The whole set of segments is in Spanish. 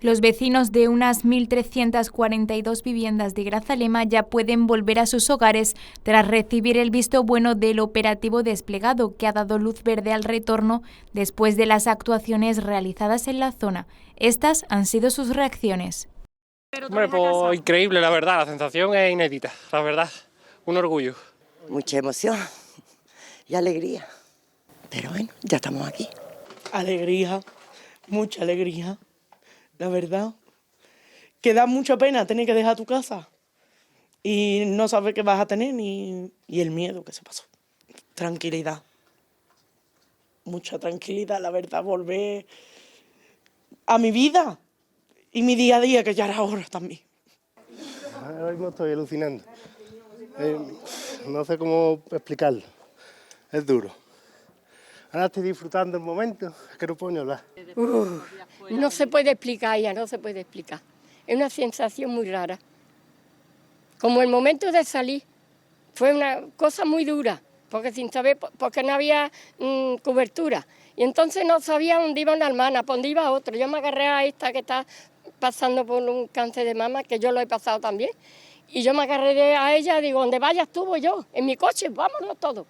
Los vecinos de unas 1.342 viviendas de Grazalema ya pueden volver a sus hogares tras recibir el visto bueno del operativo desplegado, que ha dado luz verde al retorno después de las actuaciones realizadas en la zona. Estas han sido sus reacciones. Hombre, pues increíble, la verdad, la sensación es inédita, la verdad, un orgullo. Mucha emoción y alegría, pero bueno, ya estamos aquí. Alegría, mucha alegría. La verdad, que da mucha pena tener que dejar tu casa y no saber qué vas a tener y el miedo que se pasó. Tranquilidad, mucha tranquilidad, la verdad, volver a mi vida y mi día a día, que ya era hora también. Ahora mismo estoy alucinando. No sé cómo explicarlo, es duro. Ahora estoy disfrutando el momento, es que no puedo ni hablar. No se puede explicar ya, no se puede explicar. Es una sensación muy rara. Como el momento de salir, fue una cosa muy dura, porque sin saber, porque no había cobertura. Y entonces no sabía dónde iba una hermana, por dónde iba otra. Yo me agarré a esta que está pasando por un cáncer de mama, que yo lo he pasado también. Y yo me agarré a ella y digo, donde vayas tú voy yo, en mi coche, vámonos todos.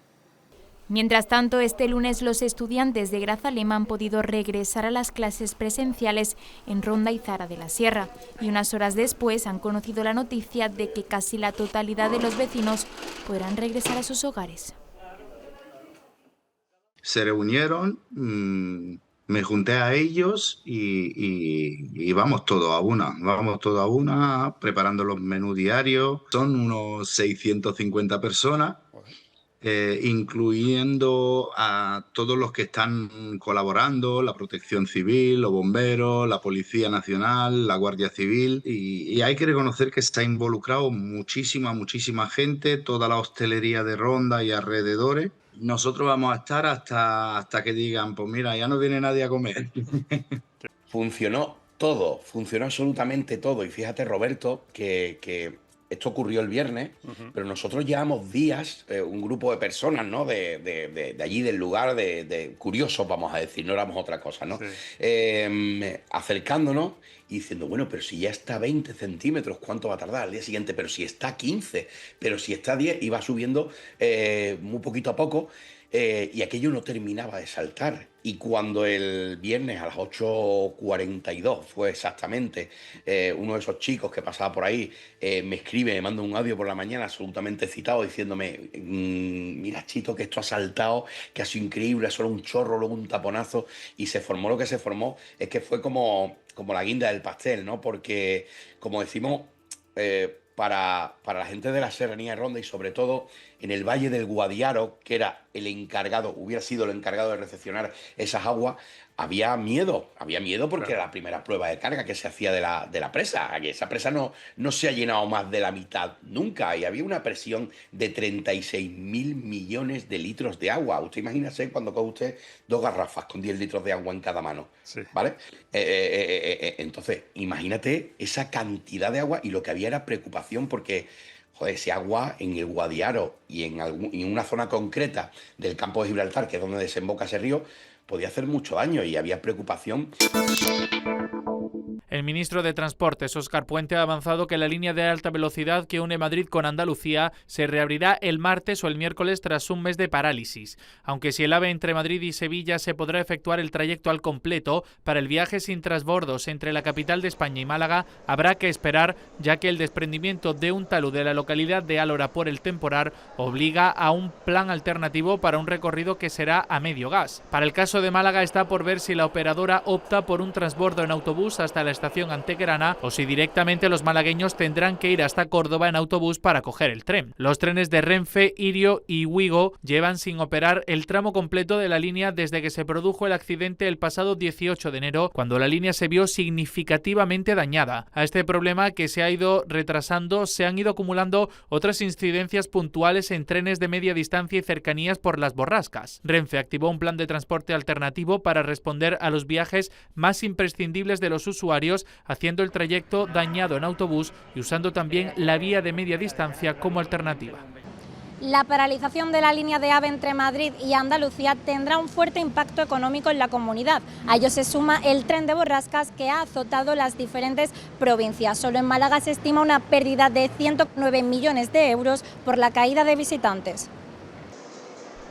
Mientras tanto, este lunes los estudiantes de Grazalema han podido regresar a las clases presenciales en Ronda y Zara de la Sierra, y unas horas después han conocido la noticia de que casi la totalidad de los vecinos podrán regresar a sus hogares. Se reunieron, me junté a ellos y vamos todos a una, preparando los menús diarios. Son unos 650 personas. Incluyendo a todos los que están colaborando, la Protección Civil, los bomberos, la Policía Nacional, la Guardia Civil, y hay que reconocer que está involucrado muchísima gente, toda la hostelería de Ronda y alrededores. Nosotros vamos a estar hasta que digan, pues mira, ya no viene nadie a comer. Funcionó todo, funcionó absolutamente todo, y fíjate, Roberto, que esto ocurrió el viernes, pero nosotros llevamos días, un grupo de personas, ¿no? de allí, del lugar, de curiosos, vamos a decir, no éramos otra cosa, ¿no? Sí. Acercándonos y diciendo, bueno, pero si ya está a 20 centímetros, ¿cuánto va a tardar? Al día siguiente, pero si está a 15, pero si está a 10, iba subiendo muy poquito a poco, y aquello no terminaba de saltar. Y cuando el viernes a las 8:42 fue exactamente, uno de esos chicos que pasaba por ahí me escribe, me manda un audio por la mañana absolutamente excitado diciéndome, mira Chito, que esto ha saltado, que ha sido increíble, solo un chorro, luego un taponazo, y se formó lo que se formó. Es que fue como la guinda del pastel, ¿no? Porque, como decimos, para la gente de la Serranía de Ronda y sobre todo en el Valle del Guadiaro, que era hubiera sido el encargado de recepcionar esas aguas, había miedo porque era la primera prueba de carga que se hacía de la presa. Esa presa no se ha llenado más de la mitad nunca, y había una presión de 36.000 millones de litros de agua. Usted imagínese cuando coge usted 2 garrafas con 10 litros de agua en cada mano, sí. ¿Vale? Entonces, imagínate esa cantidad de agua, y lo que había era preocupación porque, joder, ese agua en el Guadiaro y en una zona concreta del campo de Gibraltar, que es donde desemboca ese río, podía hacer mucho daño y había preocupación. El ministro de Transportes, Óscar Puente, ha avanzado que la línea de alta velocidad que une Madrid con Andalucía se reabrirá el martes o el miércoles tras un mes de parálisis. Aunque si el AVE entre Madrid y Sevilla se podrá efectuar el trayecto al completo, para el viaje sin transbordos entre la capital de España y Málaga habrá que esperar, ya que el desprendimiento de un talud de la localidad de Álora por el temporal obliga a un plan alternativo para un recorrido que será a medio gas. Para el caso de Málaga está por ver si la operadora opta por un transbordo en autobús hasta la estación Antequerana o si directamente los malagueños tendrán que ir hasta Córdoba en autobús para coger el tren. Los trenes de Renfe, Irio y Wigo llevan sin operar el tramo completo de la línea desde que se produjo el accidente el pasado 18 de enero, cuando la línea se vio significativamente dañada. A este problema, que se ha ido retrasando, se han ido acumulando otras incidencias puntuales en trenes de media distancia y cercanías por las borrascas. Renfe activó un plan de transporte alternativo para responder a los viajes más imprescindibles de los usuarios, haciendo el trayecto dañado en autobús y usando también la vía de media distancia como alternativa. La paralización de la línea de AVE entre Madrid y Andalucía tendrá un fuerte impacto económico en la comunidad. A ello se suma el tren de borrascas que ha azotado las diferentes provincias. Solo en Málaga se estima una pérdida de 109 millones de euros por la caída de visitantes.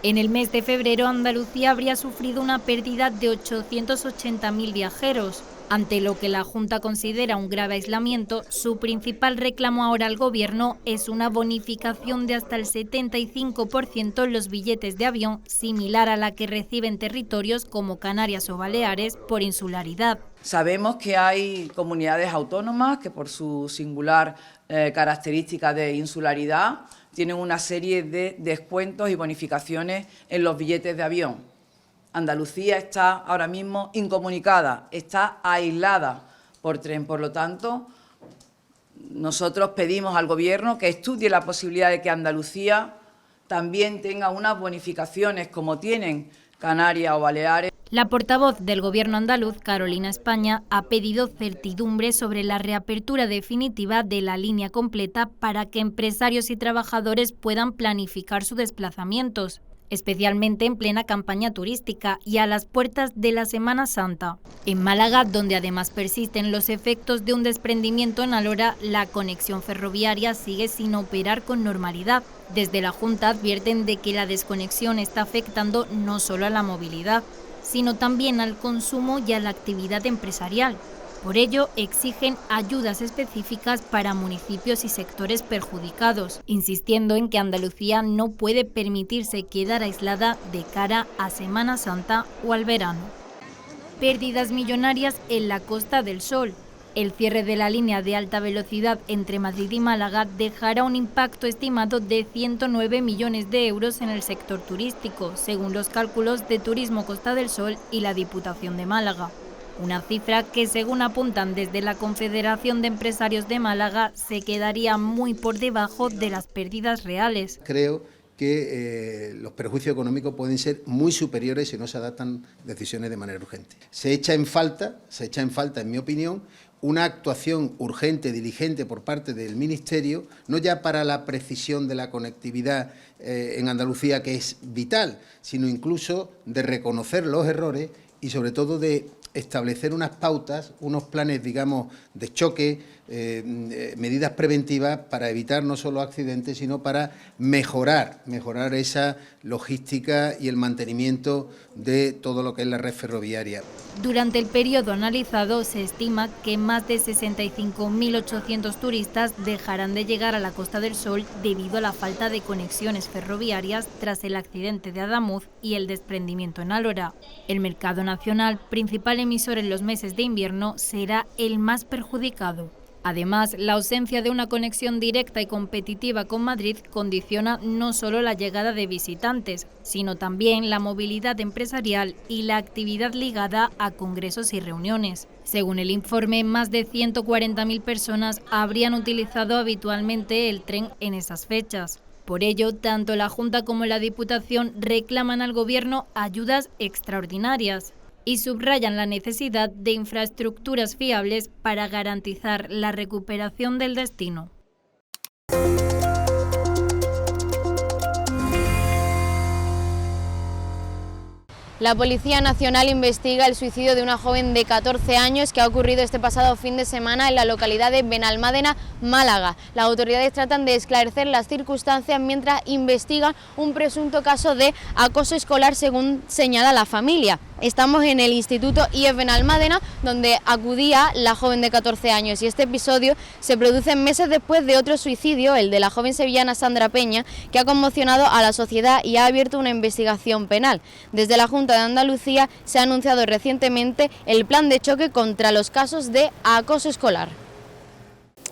En el mes de febrero, Andalucía habría sufrido una pérdida de 880.000 viajeros. Ante lo que la Junta considera un grave aislamiento, su principal reclamo ahora al Gobierno es una bonificación de hasta el 75% en los billetes de avión, similar a la que reciben territorios como Canarias o Baleares por insularidad. Sabemos que hay comunidades autónomas que por su singular característica de insularidad tienen una serie de descuentos y bonificaciones en los billetes de avión. Andalucía está ahora mismo incomunicada, está aislada por tren. Por lo tanto, nosotros pedimos al Gobierno que estudie la posibilidad de que Andalucía también tenga unas bonificaciones como tienen Canarias o Baleares. La portavoz del Gobierno andaluz, Carolina España, ha pedido certidumbre sobre la reapertura definitiva de la línea completa para que empresarios y trabajadores puedan planificar sus desplazamientos, especialmente en plena campaña turística y a las puertas de la Semana Santa. En Málaga, donde además persisten los efectos de un desprendimiento en Alhora, la conexión ferroviaria sigue sin operar con normalidad. Desde la Junta advierten de que la desconexión está afectando no solo a la movilidad, sino también al consumo y a la actividad empresarial. Por ello, exigen ayudas específicas para municipios y sectores perjudicados, insistiendo en que Andalucía no puede permitirse quedar aislada de cara a Semana Santa o al verano. Pérdidas millonarias en la Costa del Sol. El cierre de la línea de alta velocidad entre Madrid y Málaga dejará un impacto estimado de 109 millones de euros en el sector turístico, según los cálculos de Turismo Costa del Sol y la Diputación de Málaga. Una cifra que, según apuntan desde la Confederación de Empresarios de Málaga, se quedaría muy por debajo de las pérdidas reales. Creo que los perjuicios económicos pueden ser muy superiores si no se adaptan decisiones de manera urgente. Se echa en falta, en mi opinión, una actuación urgente, diligente por parte del Ministerio, no ya para la precisión de la conectividad en Andalucía, que es vital, sino incluso de reconocer los errores y sobre todo de establecer unas pautas, unos planes, digamos, de choque, medidas preventivas para evitar no solo accidentes, sino para mejorar esa logística y el mantenimiento de todo lo que es la red ferroviaria. Durante el periodo analizado se estima que más de 65.800 turistas dejarán de llegar a la Costa del Sol debido a la falta de conexiones ferroviarias tras el accidente de Adamuz y el desprendimiento en Alhora. El mercado nacional, principal emisor en los meses de invierno, será el más perjudicado. Además, la ausencia de una conexión directa y competitiva con Madrid condiciona no solo la llegada de visitantes, sino también la movilidad empresarial y la actividad ligada a congresos y reuniones. Según el informe, más de 140.000 personas habrían utilizado habitualmente el tren en esas fechas. Por ello, tanto la Junta como la Diputación reclaman al Gobierno ayudas extraordinarias y subrayan la necesidad de infraestructuras fiables para garantizar la recuperación del destino. La Policía Nacional investiga el suicidio de una joven de 14 años que ha ocurrido este pasado fin de semana en la localidad de Benalmádena, Málaga. Las autoridades tratan de esclarecer las circunstancias mientras investigan un presunto caso de acoso escolar, según señala la familia. Estamos en el Instituto IEF Benalmádena, donde acudía la joven de 14 años, y este episodio se produce meses después de otro suicidio, el de la joven sevillana Sandra Peña, que ha conmocionado a la sociedad y ha abierto una investigación penal. Desde la Junta de Andalucía se ha anunciado recientemente el plan de choque contra los casos de acoso escolar.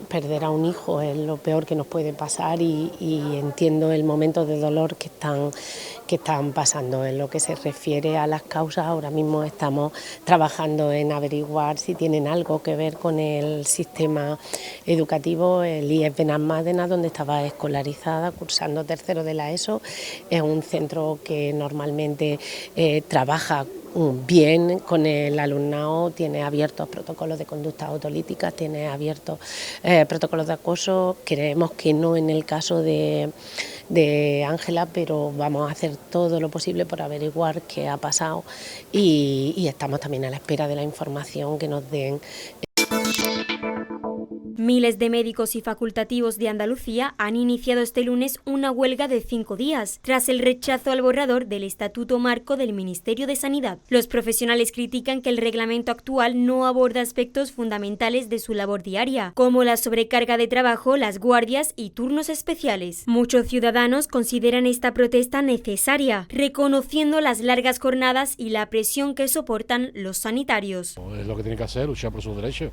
Perder a un hijo es lo peor que nos puede pasar y entiendo el momento de dolor que están pasando. En lo que se refiere a las causas, ahora mismo estamos trabajando en averiguar si tienen algo que ver con el sistema educativo. El IEF Benalmádena, donde estaba escolarizada, cursando tercero de la ESO, es un centro que normalmente trabaja bien con el alumnado, tiene abiertos protocolos de conductas autolíticas, tiene abiertos protocolos de acoso. Creemos que no en el caso de de Ángela, pero vamos a hacer todo lo posible por averiguar qué ha pasado y estamos también a la espera de la información que nos den. Miles de médicos y facultativos de Andalucía han iniciado este lunes una huelga de 5 días, tras el rechazo al borrador del Estatuto Marco del Ministerio de Sanidad. Los profesionales critican que el reglamento actual no aborda aspectos fundamentales de su labor diaria, como la sobrecarga de trabajo, las guardias y turnos especiales. Muchos ciudadanos consideran esta protesta necesaria, reconociendo las largas jornadas y la presión que soportan los sanitarios. Es lo que tienen que hacer, luchar por sus derechos.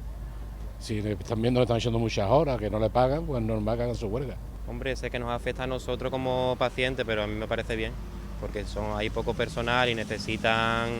Si están viendo que están echando muchas horas, que no le pagan, pues normal que hagan su huelga. Hombre, sé que nos afecta a nosotros como pacientes, pero a mí me parece bien, porque hay poco personal y necesitan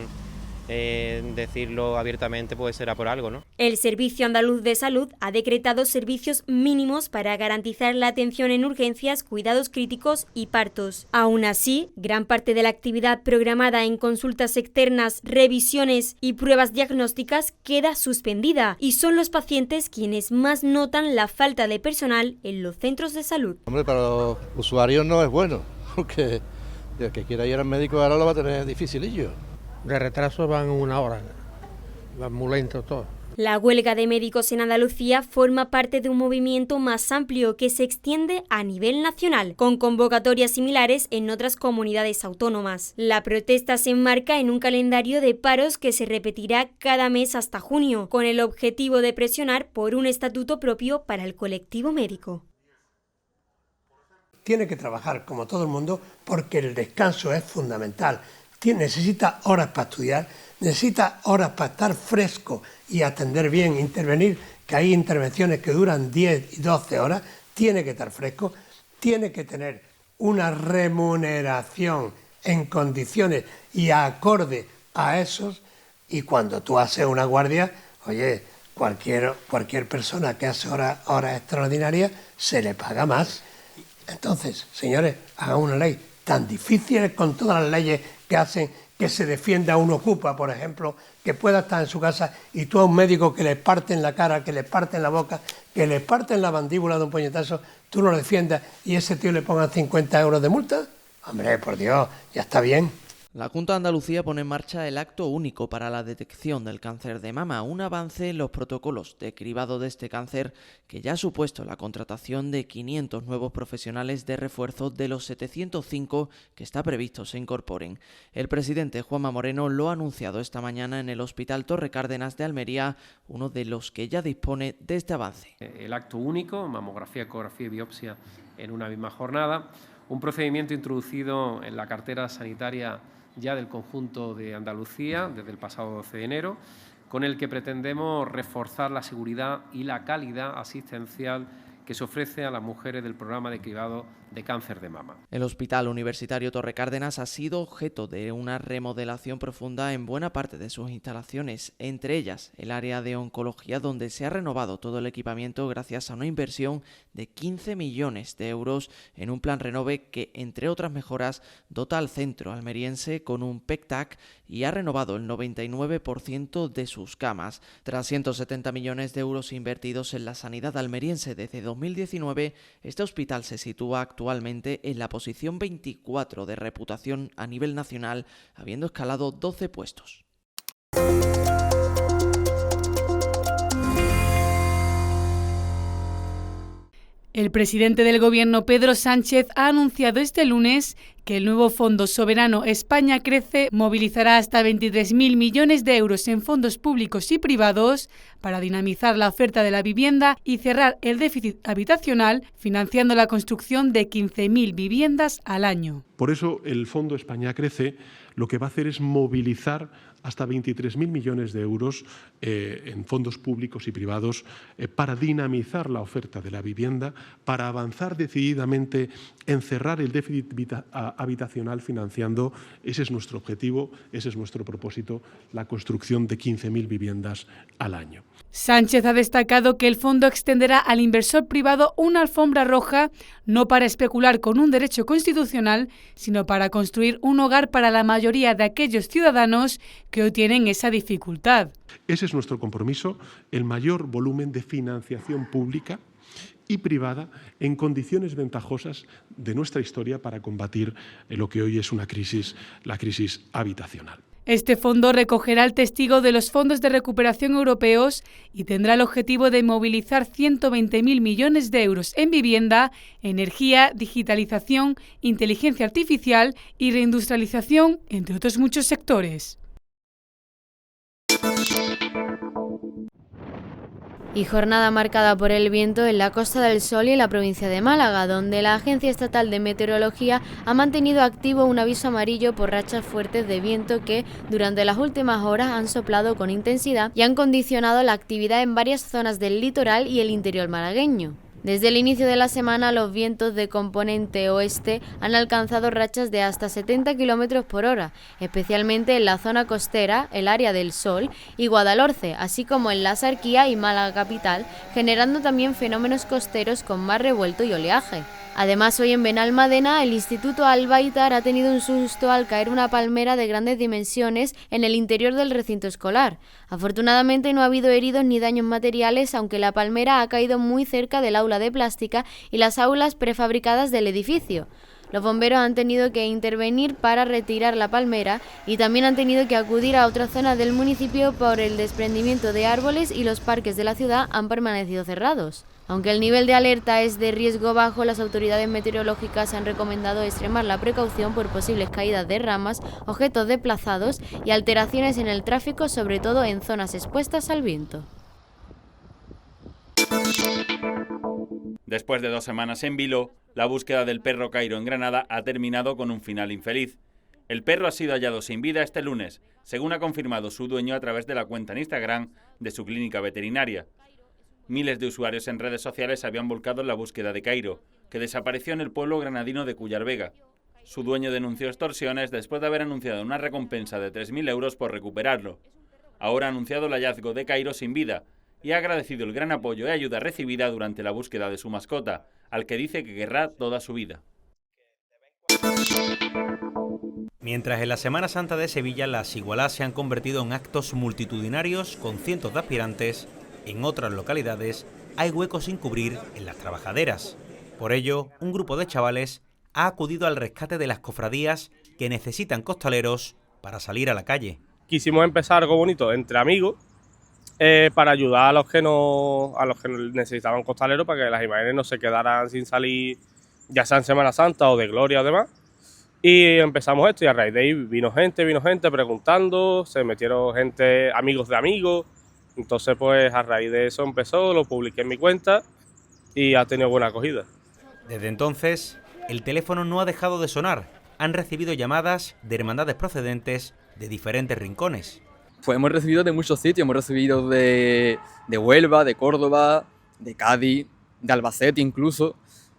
decirlo abiertamente, pues será por algo, ¿no? El Servicio Andaluz de Salud ha decretado servicios mínimos para garantizar la atención en urgencias, cuidados críticos y partos. Aún así, gran parte de la actividad programada en consultas externas, revisiones y pruebas diagnósticas queda suspendida y son los pacientes quienes más notan la falta de personal en los centros de salud. Hombre, para los usuarios no es bueno, porque el que quiera ir al médico ahora lo va a tener dificilillo. De retraso van 1 hora, van muy lento todo. La huelga de médicos en Andalucía forma parte de un movimiento más amplio que se extiende a nivel nacional, con convocatorias similares en otras comunidades autónomas. La protesta se enmarca en un calendario de paros que se repetirá cada mes hasta junio, con el objetivo de presionar por un estatuto propio para el colectivo médico. Tiene que trabajar como todo el mundo porque el descanso es fundamental. Necesita horas para estudiar, necesita horas para estar fresco y atender bien, intervenir, que hay intervenciones que duran 10 y 12 horas, tiene que estar fresco, tiene que tener una remuneración en condiciones y acorde a esos, y cuando tú haces una guardia, oye, cualquier persona que hace horas extraordinarias se le paga más. Entonces, señores, hagan una ley tan difícil con todas las leyes que hacen que se defienda a un ocupa, por ejemplo, que pueda estar en su casa y tú a un médico que le parten la cara, que le parten la boca, que le parten la mandíbula de un puñetazo, tú no lo defiendas y ese tío le pongan 50 euros de multa. Hombre, por Dios, ya está bien. La Junta de Andalucía pone en marcha el acto único para la detección del cáncer de mama, un avance en los protocolos de cribado de este cáncer que ya ha supuesto la contratación de 500 nuevos profesionales de refuerzo de los 705 que está previsto se incorporen. El presidente Juanma Moreno lo ha anunciado esta mañana en el Hospital Torre Cárdenas de Almería, uno de los que ya dispone de este avance. El acto único, mamografía, ecografía y biopsia en una misma jornada, un procedimiento introducido en la cartera sanitaria ya del conjunto de Andalucía desde el pasado 12 de enero, con el que pretendemos reforzar la seguridad y la calidad asistencial que se ofrece a las mujeres del programa de cribado de cáncer de mama. El Hospital Universitario Torre Cárdenas ha sido objeto de una remodelación profunda en buena parte de sus instalaciones, entre ellas el área de oncología, donde se ha renovado todo el equipamiento gracias a una inversión de 15 millones de euros en un plan Renove que, entre otras mejoras, dota al centro almeriense con un PEC-TAC y ha renovado el 99% de sus camas. Tras 170 millones de euros invertidos en la sanidad almeriense desde 2019, este hospital se sitúa actualmente en la posición 24 de reputación a nivel nacional, habiendo escalado 12 puestos. El presidente del Gobierno, Pedro Sánchez, ha anunciado este lunes que el nuevo Fondo Soberano España Crece movilizará hasta 23.000 millones de euros en fondos públicos y privados para dinamizar la oferta de la vivienda y cerrar el déficit habitacional, financiando la construcción de 15.000 viviendas al año. Por eso, el Fondo España Crece lo que va a hacer es movilizar hasta 23.000 millones de euros en fondos públicos y privados para dinamizar la oferta de la vivienda, para avanzar decididamente en cerrar el déficit habitacional financiando, ese es nuestro objetivo, ese es nuestro propósito, la construcción de 15.000 viviendas al año. Sánchez ha destacado que el fondo extenderá al inversor privado una alfombra roja, no para especular con un derecho constitucional, sino para construir un hogar para la mayoría de aquellos ciudadanos que hoy tienen esa dificultad. Ese es nuestro compromiso, el mayor volumen de financiación pública y privada en condiciones ventajosas de nuestra historia para combatir lo que hoy es una crisis, la crisis habitacional. Este fondo recogerá el testigo de los fondos de recuperación europeos y tendrá el objetivo de movilizar 120.000 millones de euros en vivienda, energía, digitalización, inteligencia artificial y reindustrialización, entre otros muchos sectores. Y jornada marcada por el viento en la Costa del Sol y en la provincia de Málaga, donde la Agencia Estatal de Meteorología ha mantenido activo un aviso amarillo por rachas fuertes de viento que durante las últimas horas han soplado con intensidad y han condicionado la actividad en varias zonas del litoral y el interior malagueño. Desde el inicio de la semana, los vientos de componente oeste han alcanzado rachas de hasta 70 km por hora, especialmente en la zona costera, el área del Sol y Guadalhorce, así como en la Sarquía y Málaga capital, generando también fenómenos costeros con mar revuelto y oleaje. Además, hoy en Benalmádena, el Instituto Albaitar ha tenido un susto al caer una palmera de grandes dimensiones en el interior del recinto escolar. Afortunadamente no ha habido heridos ni daños materiales, aunque la palmera ha caído muy cerca del aula de plástica y las aulas prefabricadas del edificio. Los bomberos han tenido que intervenir para retirar la palmera y también han tenido que acudir a otras zonas del municipio por el desprendimiento de árboles y los parques de la ciudad han permanecido cerrados. Aunque el nivel de alerta es de riesgo bajo, las autoridades meteorológicas han recomendado extremar la precaución por posibles caídas de ramas, objetos desplazados y alteraciones en el tráfico, sobre todo en zonas expuestas al viento. Después de 2 semanas en vilo, la búsqueda del perro Cairo en Granada ha terminado con un final infeliz. El perro ha sido hallado sin vida este lunes, según ha confirmado su dueño a través de la cuenta en Instagram de su clínica veterinaria. Miles de usuarios en redes sociales habían volcado en la búsqueda de Cairo, que desapareció en el pueblo granadino de Cúllar Vega. Su dueño denunció extorsiones después de haber anunciado una recompensa de 3.000 euros por recuperarlo. Ahora ha anunciado el hallazgo de Cairo sin vida y ha agradecido el gran apoyo y ayuda recibida durante la búsqueda de su mascota, al que dice que querrá toda su vida. Mientras en la Semana Santa de Sevilla las igualás se han convertido en actos multitudinarios con cientos de aspirantes, en otras localidades hay huecos sin cubrir en las trabajaderas. Por ello, un grupo de chavales ha acudido al rescate de las cofradías que necesitan costaleros para salir a la calle. Quisimos empezar algo bonito entre amigos para ayudar a los que no necesitaban costaleros, para que las imágenes no se quedaran sin salir, ya sea en Semana Santa o de Gloria o demás. Y empezamos esto y a raíz de ahí vino gente preguntando, se metieron gente, amigos de amigos. Entonces, pues a raíz de eso empezó, lo publiqué en mi cuenta y ha tenido buena acogida. Desde entonces, el teléfono no ha dejado de sonar. Han recibido llamadas de hermandades procedentes de diferentes rincones. Pues hemos recibido de muchos sitios, hemos recibido de Huelva, de Córdoba, de Cádiz, de Albacete incluso,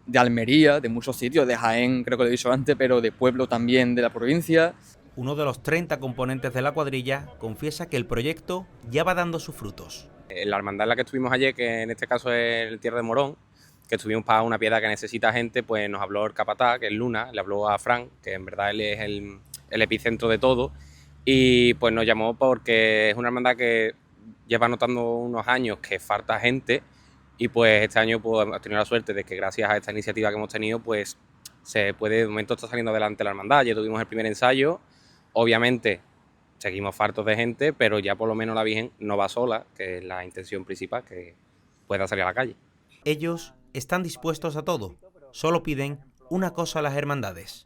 de Almería, de muchos sitios, de Jaén, creo que lo he dicho antes, pero de pueblo también de la provincia. Uno de los 30 componentes de la cuadrilla confiesa que el proyecto ya va dando sus frutos. La hermandad en la que estuvimos ayer, que en este caso es el Tierra de Morón, que estuvimos para una piedad que necesita gente, pues nos habló el capataz, que es Luna, le habló a Fran, que en verdad él es el epicentro de todo, y pues nos llamó porque es una hermandad que lleva notando unos años que falta gente, y pues este año pues, hemos tenido la suerte de que gracias a esta iniciativa que hemos tenido, pues se puede, de momento está saliendo adelante la hermandad. Ya tuvimos el primer ensayo. Obviamente seguimos fartos de gente, pero ya por lo menos la Virgen no va sola, que es la intención principal, que pueda salir a la calle. Ellos están dispuestos a todo, solo piden una cosa a las hermandades.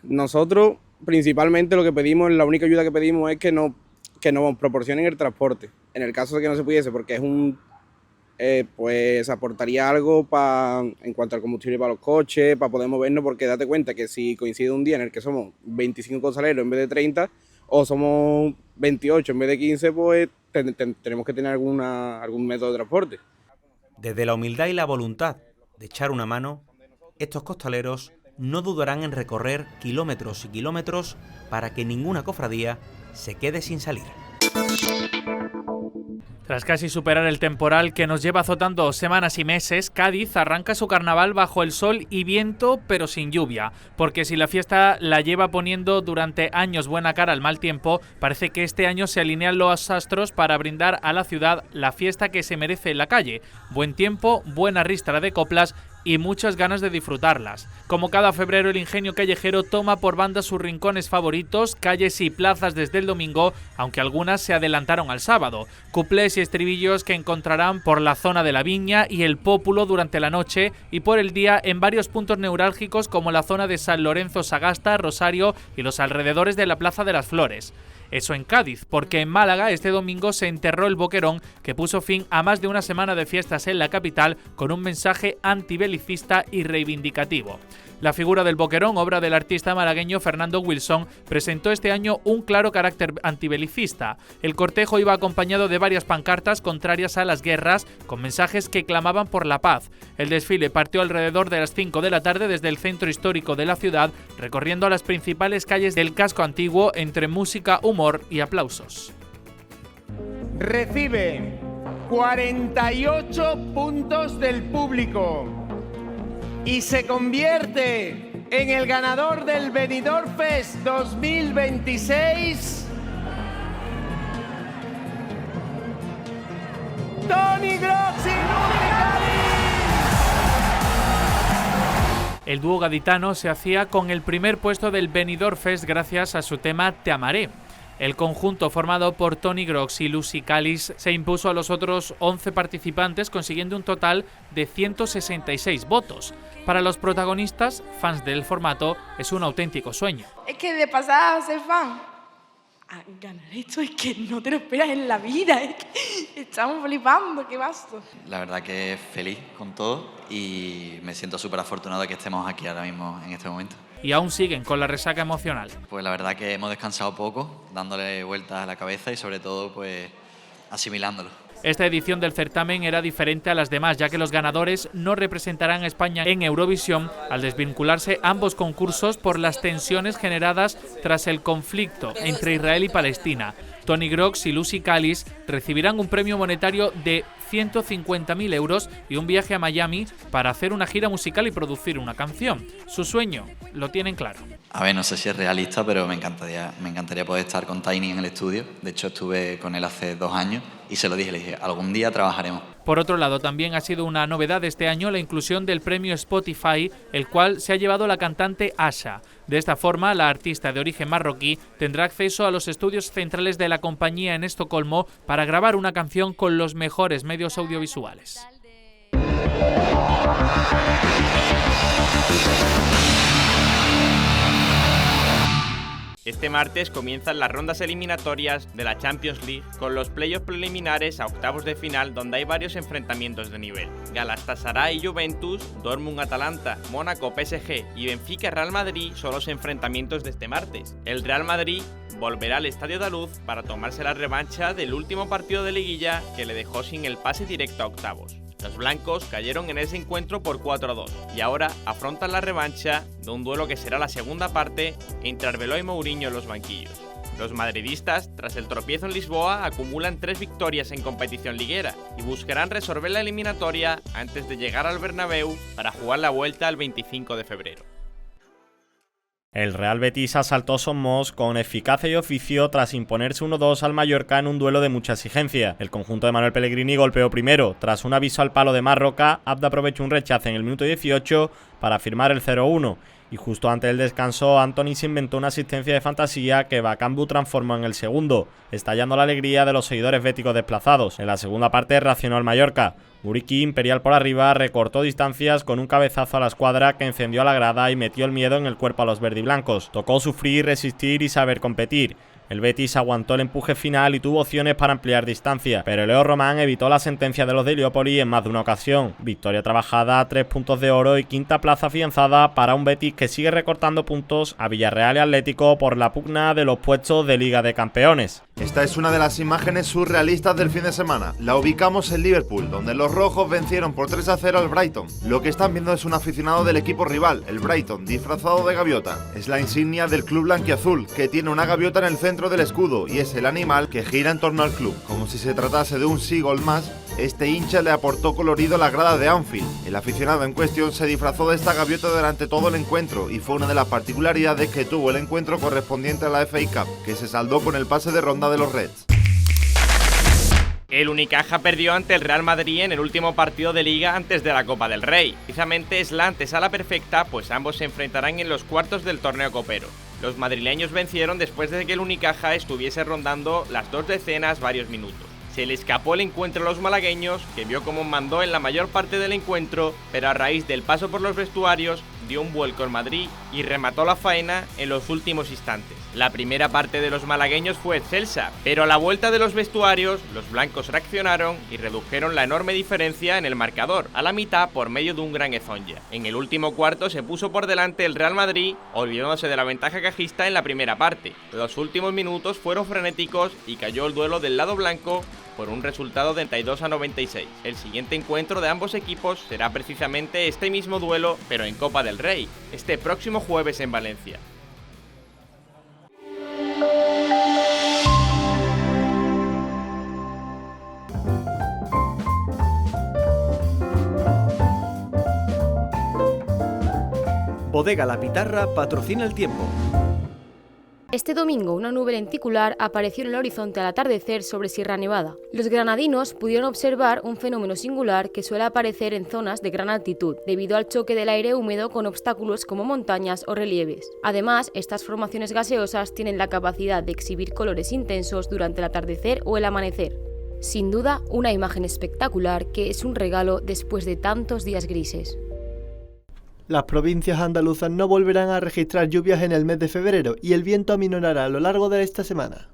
Nosotros principalmente lo que pedimos, la única ayuda que pedimos es que nos proporcionen el transporte, en el caso de que no se pudiese, porque es pues aportaría algo en cuanto al combustible para los coches, para poder movernos, porque date cuenta que si coincide un día en el que somos 25 costaleros en vez de 30, o somos 28 en vez de 15, pues tenemos que tener algún método de transporte. Desde la humildad y la voluntad de echar una mano, estos costaleros no dudarán en recorrer kilómetros y kilómetros para que ninguna cofradía se quede sin salir. Tras casi superar el temporal que nos lleva azotando semanas y meses, Cádiz arranca su carnaval bajo el sol y viento, pero sin lluvia. Porque si la fiesta la lleva poniendo durante años buena cara al mal tiempo, parece que este año se alinean los astros para brindar a la ciudad la fiesta que se merece en la calle. Buen tiempo, buena ristra de coplas y muchas ganas de disfrutarlas. Como cada febrero, el ingenio callejero toma por banda sus rincones favoritos, calles y plazas desde el domingo, aunque algunas se adelantaron al sábado. Cuplés y estribillos que encontrarán por la zona de la Viña y el Pópulo durante la noche y por el día en varios puntos neurálgicos como la zona de San Lorenzo, Sagasta, Rosario y los alrededores de la Plaza de las Flores. Eso en Cádiz, porque en Málaga este domingo se enterró el Boquerón, que puso fin a más de una semana de fiestas en la capital con un mensaje antibelicista y reivindicativo. La figura del Boquerón, obra del artista malagueño Fernando Wilson, presentó este año un claro carácter antibelicista. El cortejo iba acompañado de varias pancartas contrarias a las guerras, con mensajes que clamaban por la paz. El desfile partió alrededor de las 5 de la tarde desde el centro histórico de la ciudad, recorriendo las principales calles del casco antiguo entre música, humor y aplausos. Recibe 48 puntos del público y se convierte en el ganador del Benidorm Fest 2026, Toni Grox y Lucy Cáliz. El dúo gaditano se hacía con el primer puesto del Benidorm Fest gracias a su tema Te amaré. El conjunto formado por Toni Grox y Lucy Cáliz se impuso a los otros 11 participantes consiguiendo un total de 166 votos. Para los protagonistas, fans del formato, es un auténtico sueño. Es que de pasar a ser fan a ganar esto es que no te lo esperas en la vida, es que estamos flipando, qué vasto. La verdad que feliz con todo y me siento súper afortunado de que estemos aquí ahora mismo en este momento. Y aún siguen con la resaca emocional. Pues la verdad que hemos descansado poco, dándole vueltas a la cabeza y sobre todo pues asimilándolo. Esta edición del certamen era diferente a las demás, ya que los ganadores no representarán a España en Eurovisión al desvincularse ambos concursos por las tensiones generadas tras el conflicto entre Israel y Palestina. Toni Grox y Lucy Cáliz recibirán un premio monetario de 150.000 euros y un viaje a Miami para hacer una gira musical y producir una canción. Su sueño lo tienen claro. A ver, no sé si es realista, pero me encantaría poder estar con Tiny en el estudio. De hecho, estuve con él hace 2 años y se lo dije, le dije, algún día trabajaremos. Por otro lado, también ha sido una novedad este año la inclusión del premio Spotify, el cual se ha llevado la cantante Asha. De esta forma, la artista de origen marroquí tendrá acceso a los estudios centrales de la compañía en Estocolmo para grabar una canción con los mejores medios audiovisuales. Este martes comienzan las rondas eliminatorias de la Champions League con los playoffs preliminares a octavos de final donde hay varios enfrentamientos de nivel. Galatasaray y Juventus, Dortmund-Atalanta, Mónaco-PSG y Benfica-Real Madrid son los enfrentamientos de este martes. El Real Madrid volverá al Estadio Daluz para tomarse la revancha del último partido de liguilla que le dejó sin el pase directo a octavos. Los blancos cayeron en ese encuentro por 4-2 y ahora afrontan la revancha de un duelo que será la segunda parte entre Arbeloa y Mourinho en los banquillos. Los madridistas, tras el tropiezo en Lisboa, acumulan 3 victorias en competición liguera y buscarán resolver la eliminatoria antes de llegar al Bernabéu para jugar la vuelta el 25 de febrero. El Real Betis asaltó Somos con eficacia y oficio tras imponerse 1-2 al Mallorca en un duelo de mucha exigencia. El conjunto de Manuel Pellegrini golpeó primero. Tras un aviso al palo de Marroca, Abda aprovechó un rechace en el minuto 18 para firmar el 0-1. Y justo antes del descanso, Antony se inventó una asistencia de fantasía que Bakambu transformó en el segundo, estallando la alegría de los seguidores béticos desplazados. En la segunda parte reaccionó el Mallorca. Muriqui, imperial por arriba, recortó distancias con un cabezazo a la escuadra que encendió a la grada y metió el miedo en el cuerpo a los verdiblancos. Tocó sufrir, resistir y saber competir. El Betis aguantó el empuje final y tuvo opciones para ampliar distancia, pero Leo Román evitó la sentencia de los de Heliópolis en más de una ocasión. Victoria trabajada, 3 puntos de oro y 5ª plaza afianzada para un Betis que sigue recortando puntos a Villarreal y Atlético por la pugna de los puestos de Liga de Campeones. Esta es una de las imágenes surrealistas del fin de semana. La ubicamos en Liverpool, donde los rojos vencieron por 3-0 al Brighton. Lo que están viendo es un aficionado del equipo rival, el Brighton, disfrazado de gaviota. Es la insignia del club blanquiazul, que tiene una gaviota en el centro del escudo y es el animal que gira en torno al club. Como si se tratase de un seagull más, este hincha le aportó colorido a la grada de Anfield. El aficionado en cuestión se disfrazó de esta gaviota durante todo el encuentro y fue una de las particularidades que tuvo el encuentro correspondiente a la FA Cup, que se saldó con el pase de ronda de los Reds. El Unicaja perdió ante el Real Madrid en el último partido de Liga antes de la Copa del Rey. Precisamente es la antesala perfecta, pues ambos se enfrentarán en los cuartos del torneo copero. Los madrileños vencieron después de que el Unicaja estuviese rondando las 2 decenas varios minutos. Se le escapó el encuentro a los malagueños, que vio cómo mandó en la mayor parte del encuentro, pero a raíz del paso por los vestuarios, dio un vuelco en Madrid y remató la faena en los últimos instantes. La primera parte de los malagueños fue excelsa, pero a la vuelta de los vestuarios, los blancos reaccionaron y redujeron la enorme diferencia en el marcador, a la mitad por medio de un gran Ezonja. En el último cuarto se puso por delante el Real Madrid, olvidándose de la ventaja cajista en la primera parte. Los últimos minutos fueron frenéticos y cayó el duelo del lado blanco por un resultado de 32-96. El siguiente encuentro de ambos equipos será precisamente este mismo duelo, pero en Copa del Rey, este próximo jueves en Valencia. Bodega La Pitarra patrocina el tiempo. Este domingo una nube lenticular apareció en el horizonte al atardecer sobre Sierra Nevada. Los granadinos pudieron observar un fenómeno singular que suele aparecer en zonas de gran altitud, debido al choque del aire húmedo con obstáculos como montañas o relieves. Además, estas formaciones gaseosas tienen la capacidad de exhibir colores intensos durante el atardecer o el amanecer. Sin duda, una imagen espectacular que es un regalo después de tantos días grises. Las provincias andaluzas no volverán a registrar lluvias en el mes de febrero y el viento aminorará a lo largo de esta semana.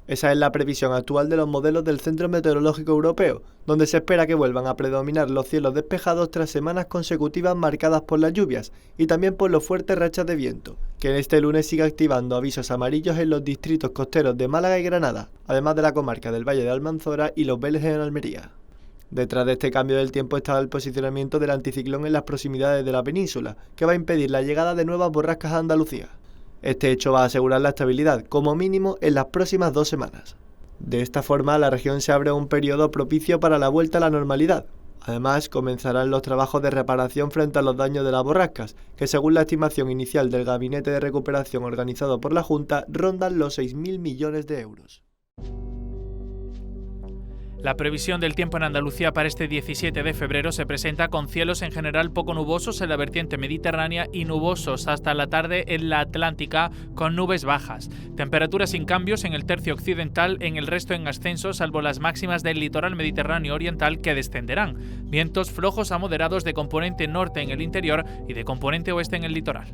Esa es la previsión actual de los modelos del Centro Meteorológico Europeo, donde se espera que vuelvan a predominar los cielos despejados tras semanas consecutivas marcadas por las lluvias y también por los fuertes rachas de viento, que en este lunes sigue activando avisos amarillos en los distritos costeros de Málaga y Granada, además de la comarca del Valle de Almanzora y los Vélez en Almería. Detrás de este cambio del tiempo está el posicionamiento del anticiclón en las proximidades de la península, que va a impedir la llegada de nuevas borrascas a Andalucía. Este hecho va a asegurar la estabilidad, como mínimo, en las próximas 2 semanas. De esta forma, la región se abre un periodo propicio para la vuelta a la normalidad. Además, comenzarán los trabajos de reparación frente a los daños de las borrascas, que según la estimación inicial del Gabinete de Recuperación organizado por la Junta, rondan los 6.000 millones de euros. La previsión del tiempo en Andalucía para este 17 de febrero se presenta con cielos en general poco nubosos en la vertiente mediterránea y nubosos hasta la tarde en la Atlántica con nubes bajas. Temperaturas sin cambios en el tercio occidental, en el resto en ascenso, salvo las máximas del litoral mediterráneo oriental que descenderán. Vientos flojos a moderados de componente norte en el interior y de componente oeste en el litoral.